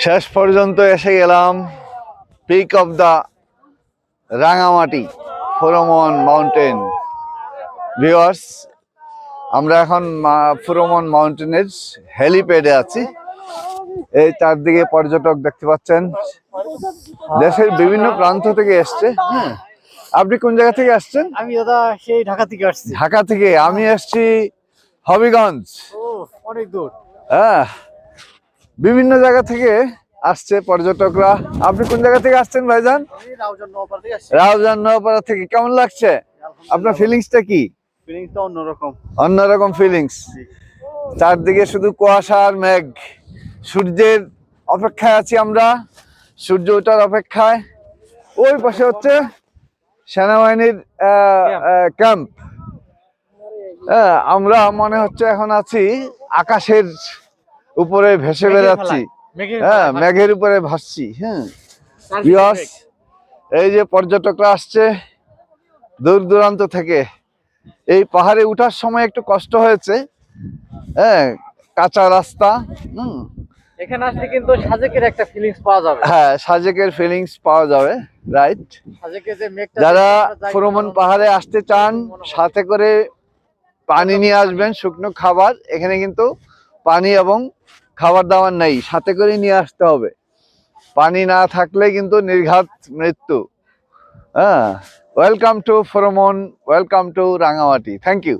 শেষ পর্যন্ত এসে গেলাম peak of the Rangamati Furomon mountain. Viewers, আমরা এখন ফোরমন মাউন্টেনের হেলিপ্যাডে আছি। এই চারদিকে পর্যটক দেখতে পাচ্ছেন, দেশের বিভিন্ন প্রান্ত থেকে এসছে। আপনি কোন জায়গা থেকে আসছেন? আমি দাদা সেই ঢাকা থেকে আসছি। ঢাকা থেকে। আমি আসছি হবিগঞ্জ। অনেক দূর। হ্যাঁ, বিভিন্ন জায়গা থেকে আসছে পর্যটকরা। আপনি কোন জায়গা থেকে আসছেন ভাইজান? রাউজান নওপাড়া থেকে। কেমন লাগছে আপনার ফিলিংসটা? কি ফিলিংসটা অন্যরকম, অন্যরকম ফিলিংস। চারদিকে শুধু কুয়াশা আর মেঘ। সূর্যের অপেক্ষায় আছি আমরা, সূর্য ওঠার অপেক্ষায়। ওই পাশে হচ্ছে সেনাবাহিনীর ক্যাম্প। আমরা মনে হচ্ছে এখন আছি আকাশের উপরে ভেসে বেড়াচ্ছি। হ্যাঁ, মেঘের উপরে ভাসছি। হ্যাঁ, এই যে পর্যটকরা আসছে দূর দূরান্ত থেকে। এই পাহাড়ে উঠার সময় একটু কষ্ট হয়েছে। হ্যাঁ, কাঁচা রাস্তা। এখানে আসলে কিন্তু সাজেকের একটা ফিলিংস পাওয়া যাবে। হ্যাঁ, সাজেকের ফিলিংস পাওয়া যাবে, রাইট। যারা ফোরমন পাহাড়ে আসতে চান, সাথে করে পানি নিয়ে আসবেন, শুকনো খাবার। এখানে কিন্তু পানি এবং খাবার দাবার নেই, সাথে করে নিয়ে আসতে হবে। পানি না থাকলে কিন্তু নির্ঘাত মৃত্যু। হ্যাঁ, welcome to Furomon, welcome to Rangamati. Thank you.